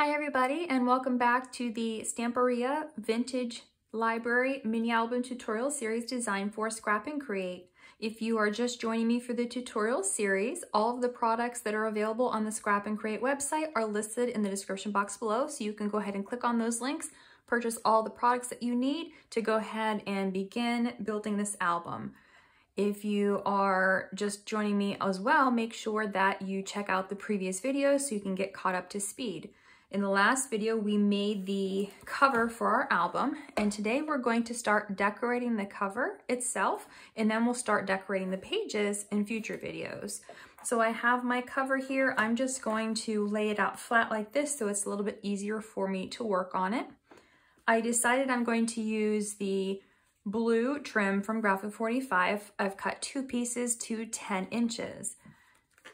Hi everybody, and welcome back to the Stamperia Vintage Library mini album tutorial series designed for Scrap and Create. If you are just joining me for the tutorial series, all of the products that are available on the Scrap and Create website are listed in the description box below, so you can go ahead and click on those links, purchase all the products that you need to go ahead and begin building this album. If you are just joining me as well, make sure that you check out the previous videos so you can get caught up to speed. In the last video, we made the cover for our album, and today we're going to start decorating the cover itself, and then we'll start decorating the pages in future videos. So I have my cover here. I'm just going to lay it out flat like this so it's a little bit easier for me to work on it. I decided I'm going to use the blue trim from Graphic 45. I've cut 2 pieces to 10 inches.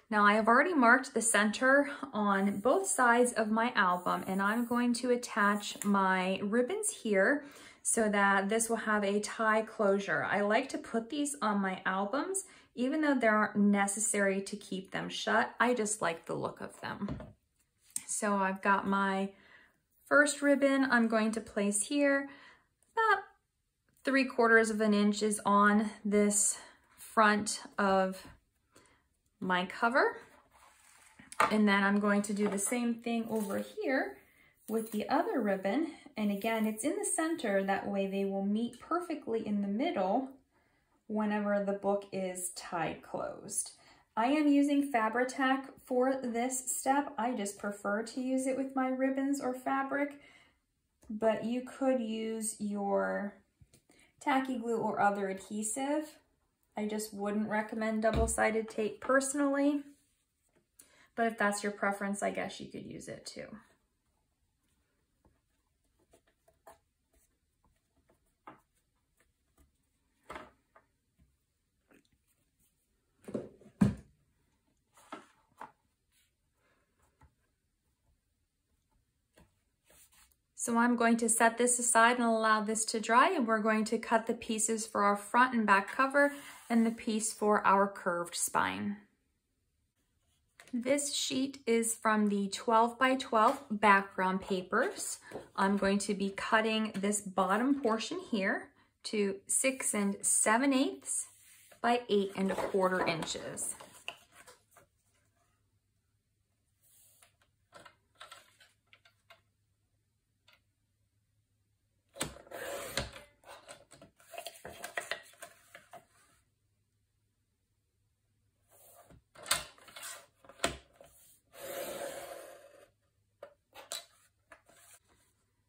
Now I have already marked the center on both sides of my album, and I'm going to attach my ribbons here so that this will have a tie closure. I like to put these on my albums, even though they aren't necessary to keep them shut. I just like the look of them. So I've got my first ribbon I'm going to place here. About 3/4 of an inch is on this front of my cover, and then I'm going to do the same thing over here with the other ribbon, and again it's in the center, that way they will meet perfectly in the middle whenever the book is tied closed. I am using Fabri-Tac for this step. I just prefer to use it with my ribbons or fabric, but you could use your tacky glue or other adhesive. I just wouldn't recommend double-sided tape personally, but if that's your preference, I guess you could use it too. So I'm going to set this aside and allow this to dry, and we're going to cut the pieces for our front and back cover and the piece for our curved spine. This sheet is from the 12 by 12 background papers. I'm going to be cutting this bottom portion here to 6 7/8 by 8 1/4 inches.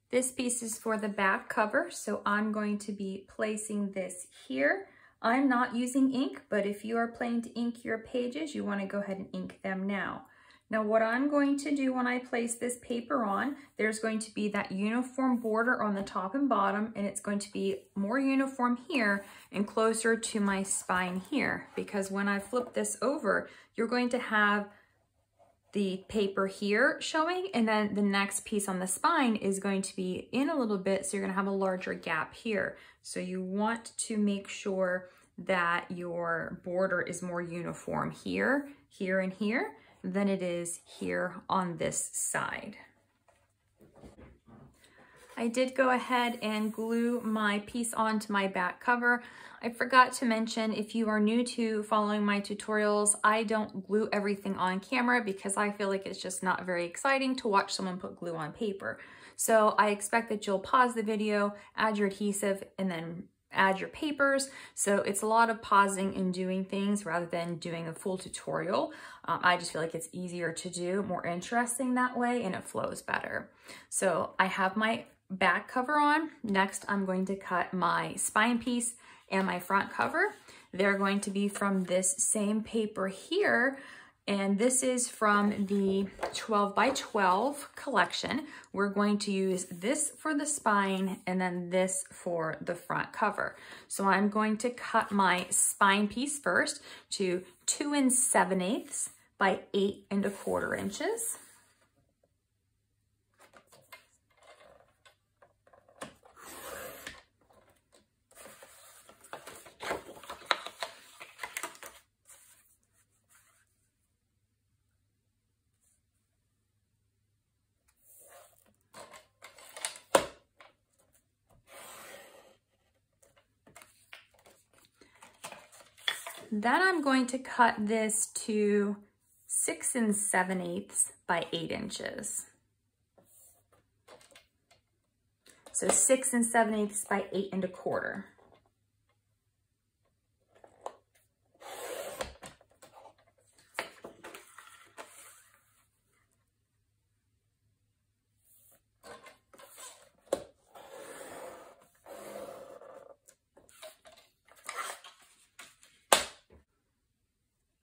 This piece is for the back cover, so I'm going to be placing this here. I'm not using ink, but if you are planning to ink your pages, you want to go ahead and ink them now. Now what I'm going to do when I place this paper on, there's going to be that uniform border on the top and bottom, and it's going to be more uniform here and closer to my spine here, because when I flip this over, you're going to have the paper here showing, and then the next piece on the spine is going to be in a little bit, so you're going to have a larger gap here. So you want to make sure that your border is more uniform here, here, and here than it is here on this side. I did go ahead and glue my piece onto my back cover. I forgot to mention, if you are new to following my tutorials, I don't glue everything on camera because I feel like it's just not very exciting to watch someone put glue on paper. So I expect that you'll pause the video, add your adhesive, and then add your papers. So it's a lot of pausing and doing things rather than doing a full tutorial. I just feel like it's easier to do, more interesting that way, and it flows better. So I have my back cover on. Next, I'm going to cut my spine piece and my front cover. They're going to be from this same paper here, and this is from the 12 by 12 collection. We're going to use this for the spine and then this for the front cover. So I'm going to cut my spine piece first to 2 7/8 by 8 1/4 inches. Then I'm going to cut this to 6 7/8 by 8 inches. So 6 7/8 by 8 1/4.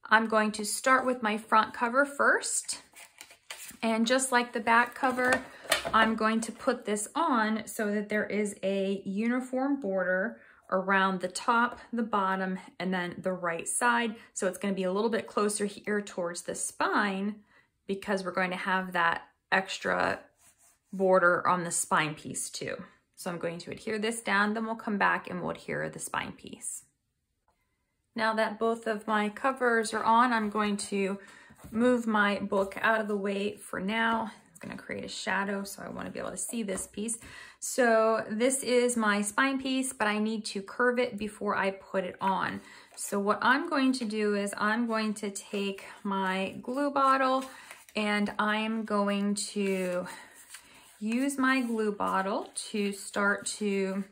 I'm going to start with my front cover first. And just like the back cover, I'm going to put this on so that there is a uniform border around the top, the bottom, and then the right side. So it's going to be a little bit closer here towards the spine because we're going to have that extra border on the spine piece too. So I'm going to adhere this down, then we'll come back and we'll adhere the spine piece. Now that both of my covers are on, I'm going to move my book out of the way for now. It's going to create a shadow, so I want to be able to see this piece. So this is my spine piece, but I need to curve it before I put it on. So what I'm going to do is I'm going to take my glue bottle and I'm going to use my glue bottle to start to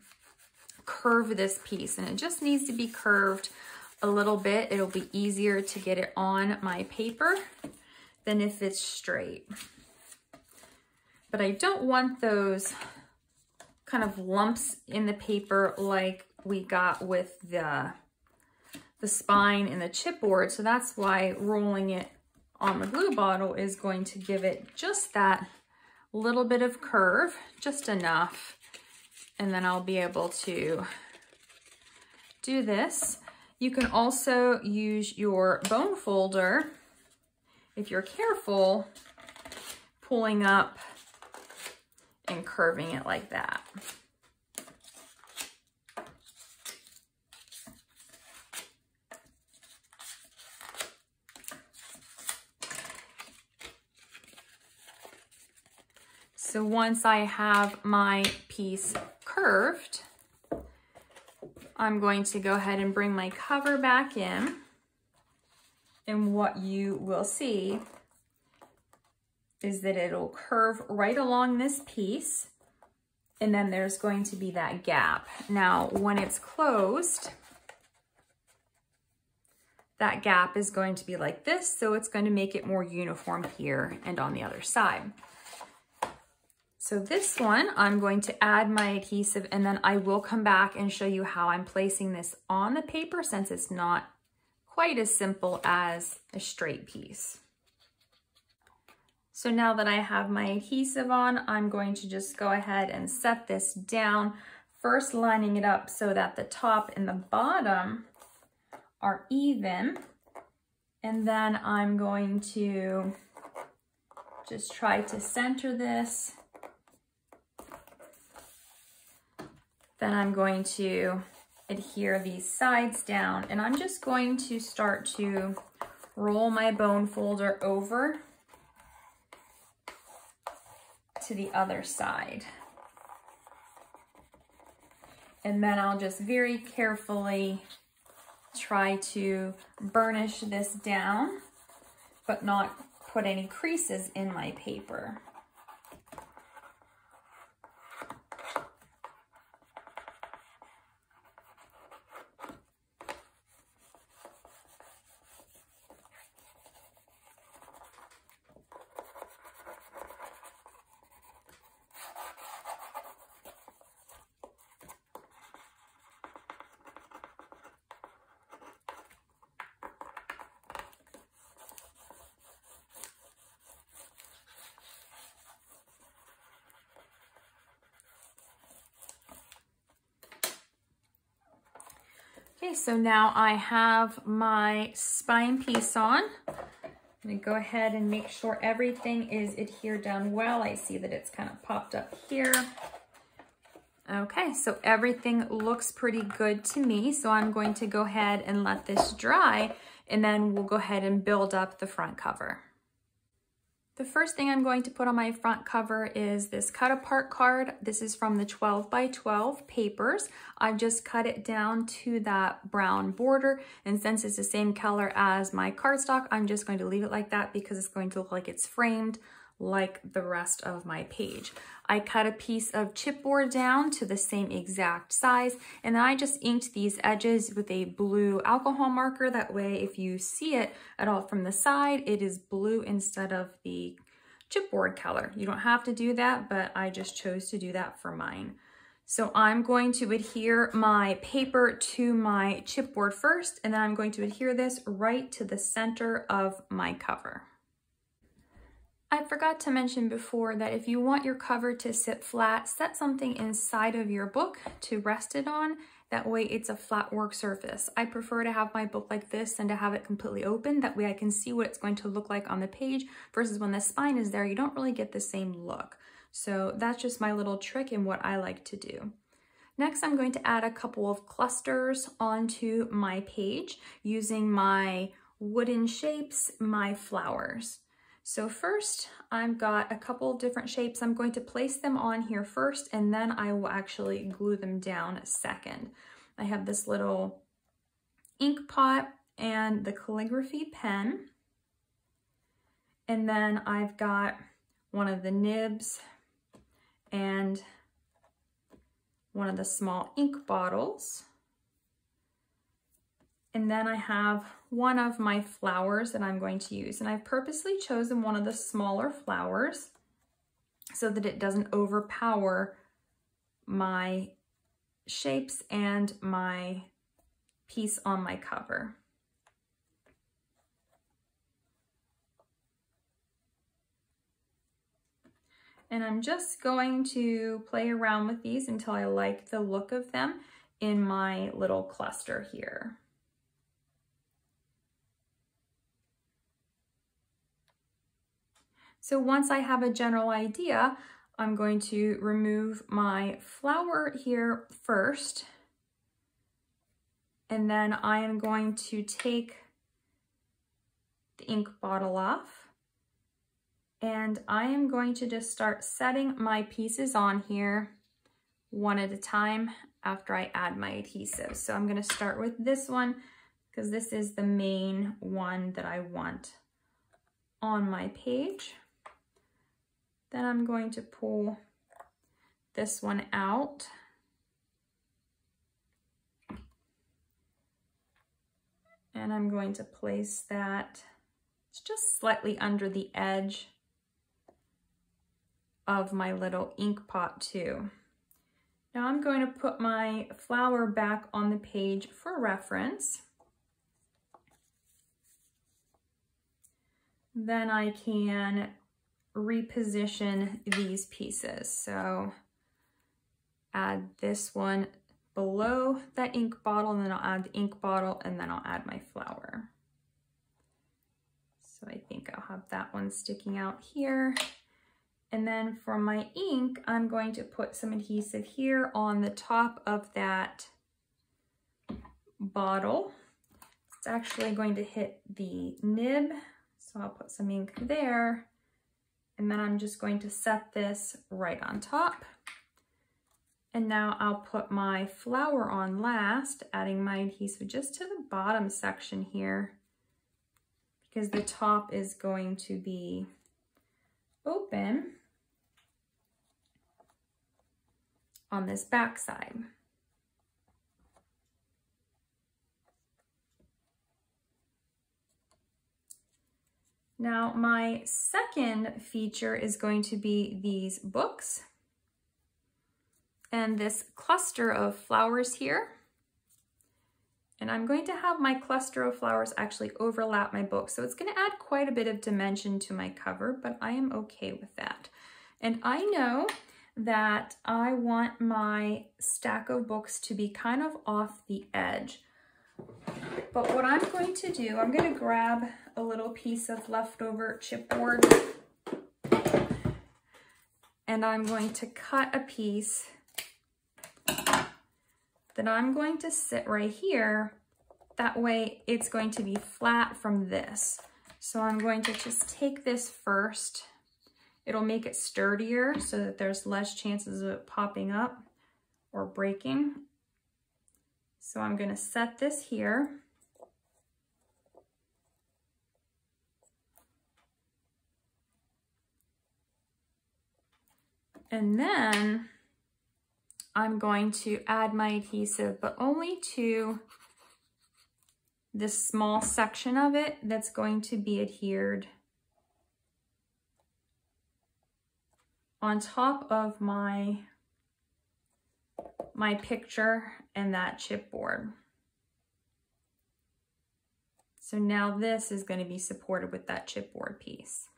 curve this piece. And it just needs to be curved a little bit. It'll be easier to get it on my paper than if it's straight. But I don't want those kind of lumps in the paper like we got with the spine and the chipboard. So that's why rolling it on the glue bottle is going to give it just that little bit of curve, just enough. And then I'll be able to do this. You can also use your bone folder, if you're careful, pulling up and curving it like that. So once I have my piece curved, I'm going to go ahead and bring my cover back in. And what you will see is that it'll curve right along this piece. And then there's going to be that gap. Now, when it's closed, that gap is going to be like this. So it's going to make it more uniform here and on the other side. So this one, I'm going to add my adhesive and then I will come back and show you how I'm placing this on the paper since it's not quite as simple as a straight piece. So now that I have my adhesive on, I'm going to just go ahead and set this down, first lining it up so that the top and the bottom are even. And then I'm going to just try to center this. Then I'm going to adhere these sides down and I'm just going to start to roll my bone folder over to the other side. And then I'll just very carefully try to burnish this down, but not put any creases in my paper. Okay, so now I have my spine piece on. I'm gonna go ahead and make sure everything is adhered down well. I see that it's kind of popped up here. Okay, so everything looks pretty good to me. So I'm going to go ahead and let this dry and then we'll go ahead and build up the front cover. The first thing I'm going to put on my front cover is this cut apart card. This is from the 12 by 12 papers. I've just cut it down to that brown border, and since it's the same color as my cardstock, I'm just going to leave it like that because it's going to look like it's framed like the rest of my page. I cut a piece of chipboard down to the same exact size, and then I just inked these edges with a blue alcohol marker. That way, if you see it at all from the side, it is blue instead of the chipboard color. You don't have to do that, but I just chose to do that for mine. So I'm going to adhere my paper to my chipboard first, and then I'm going to adhere this right to the center of my cover. I forgot to mention before that if you want your cover to sit flat, set something inside of your book to rest it on. That way it's a flat work surface. I prefer to have my book like this and to have it completely open. That way I can see what it's going to look like on the page versus when the spine is there, you don't really get the same look. So that's just my little trick and what I like to do. Next, I'm going to add a couple of clusters onto my page using my wooden shapes, my flowers. So first, I've got a couple of different shapes. I'm going to place them on here first, and then I will actually glue them down second. I have this little ink pot and the calligraphy pen. And then I've got one of the nibs and one of the small ink bottles. And then I have one of my flowers that I'm going to use. And I've purposely chosen one of the smaller flowers so that it doesn't overpower my shapes and my piece on my cover. And I'm just going to play around with these until I like the look of them in my little cluster here. So once I have a general idea, I'm going to remove my flower here first. And then I am going to take the ink bottle off. And I am going to just start setting my pieces on here one at a time after I add my adhesive. So I'm going to start with this one because this is the main one that I want on my page. Then I'm going to pull this one out. And I'm going to place that just slightly under the edge of my little ink pot too. Now I'm going to put my flower back on the page for reference. Then I can reposition these pieces. So add this one below that ink bottle, and then I'll add the ink bottle, and then I'll add my flower. So I think I'll have that one sticking out here. And then for my ink, I'm going to put some adhesive here on the top of that bottle. It's actually going to hit the nib, so I'll put some ink there. And then I'm just going to set this right on top. And now I'll put my flower on last, adding my adhesive just to the bottom section here, because the top is going to be open on this back side. Now my second feature is going to be these books and this cluster of flowers here. And I'm going to have my cluster of flowers actually overlap my book. So it's going to add quite a bit of dimension to my cover, but I am okay with that. And I know that I want my stack of books to be kind of off the edge. But what I'm going to do, I'm going to grab a little piece of leftover chipboard and I'm going to cut a piece that I'm going to sit right here. That way it's going to be flat from this. So I'm going to just take this first. It'll make it sturdier so that there's less chances of it popping up or breaking. So I'm going to set this here. And then I'm going to add my adhesive, but only to this small section of it that's going to be adhered on top of my picture and that chipboard. So now this is going to be supported with that chipboard piece.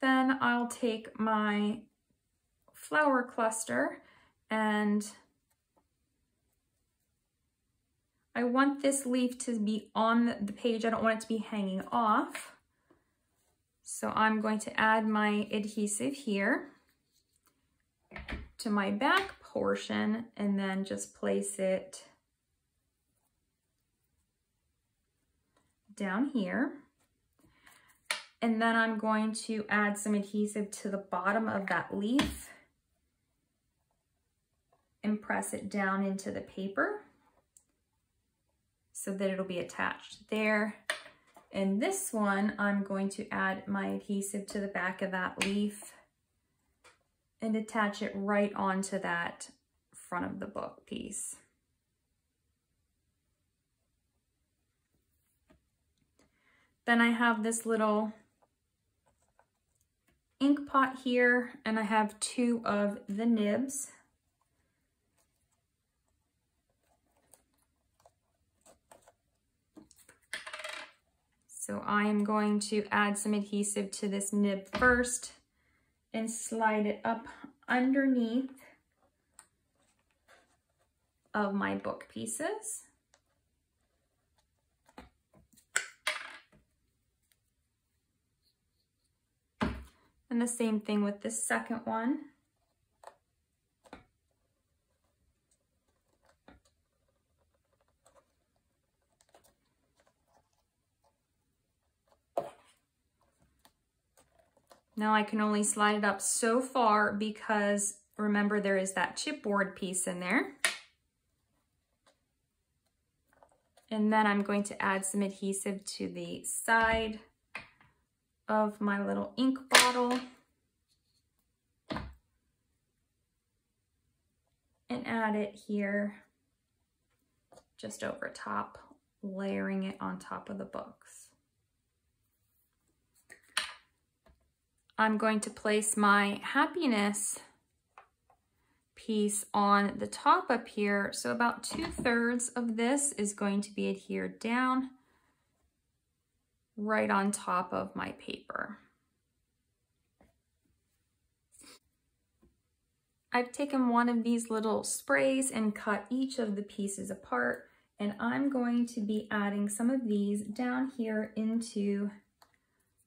Then I'll take my flower cluster, and I want this leaf to be on the page. I don't want it to be hanging off. So I'm going to add my adhesive here to my back portion and then just place it down here. And then I'm going to add some adhesive to the bottom of that leaf and press it down into the paper so that it'll be attached there. And this one, I'm going to add my adhesive to the back of that leaf and attach it right onto that front of the book piece. Then I have this little ink pot here, and I have 2 of the nibs. So I am going to add some adhesive to this nib first and slide it up underneath of my book pieces. And the same thing with this second one. Now I can only slide it up so far because remember there is that chipboard piece in there. And then I'm going to add some adhesive to the side of my little ink bottle and add it here just over top, layering it on top of the books. I'm going to place my happiness piece on the top up here. So about 2/3 of this is going to be adhered down right on top of my paper. I've taken one of these little sprays and cut each of the pieces apart, and I'm going to be adding some of these down here into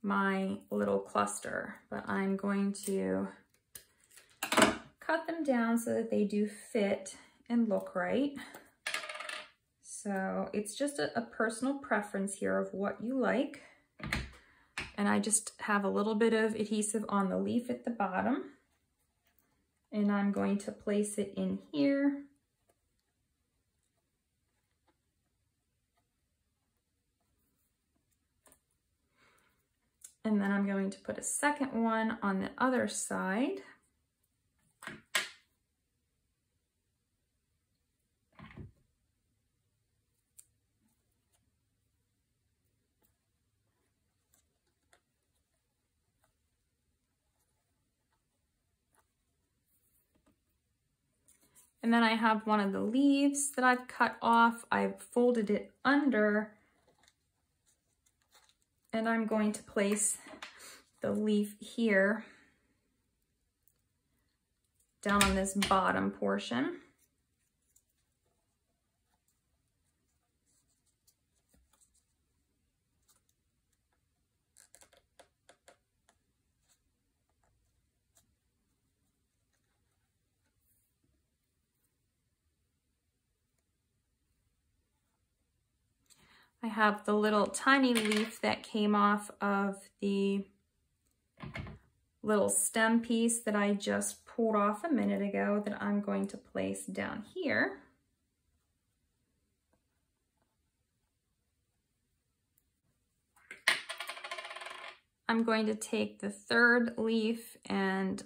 my little cluster, but I'm going to cut them down so that they do fit and look right. So it's just a personal preference here of what you like. And I just have a little bit of adhesive on the leaf at the bottom. And I'm going to place it in here. And then I'm going to put a second one on the other side. And then I have one of the leaves that I've cut off. I've folded it under, and I'm going to place the leaf here down on this bottom portion. I have the little tiny leaf that came off of the little stem piece that I just pulled off a minute ago that I'm going to place down here. I'm going to take the third leaf and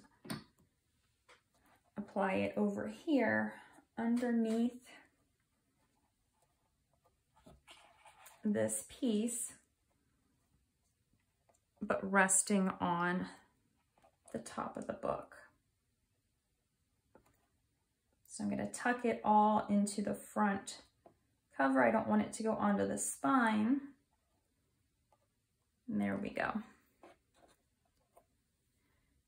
apply it over here underneath this piece, but resting on the top of the book. So I'm going to tuck it all into the front cover. I don't want it to go onto the spine. And there we go.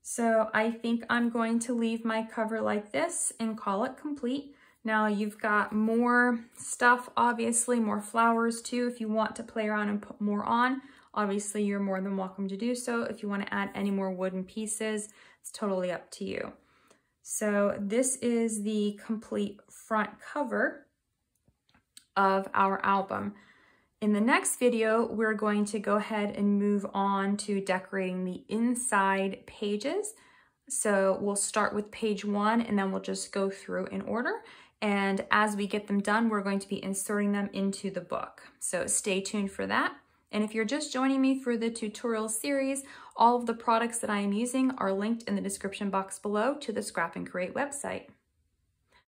So I think I'm going to leave my cover like this and call it complete. Now you've got more stuff, obviously more flowers too. If you want to play around and put more on, obviously you're more than welcome to do so. If you want to add any more wooden pieces, it's totally up to you. So this is the complete front cover of our album. In the next video, we're going to go ahead and move on to decorating the inside pages. So we'll start with page 1 and then we'll just go through in order. And as we get them done, we're going to be inserting them into the book. So stay tuned for that. And if you're just joining me for the tutorial series, all of the products that I am using are linked in the description box below to the Scrap and Create website.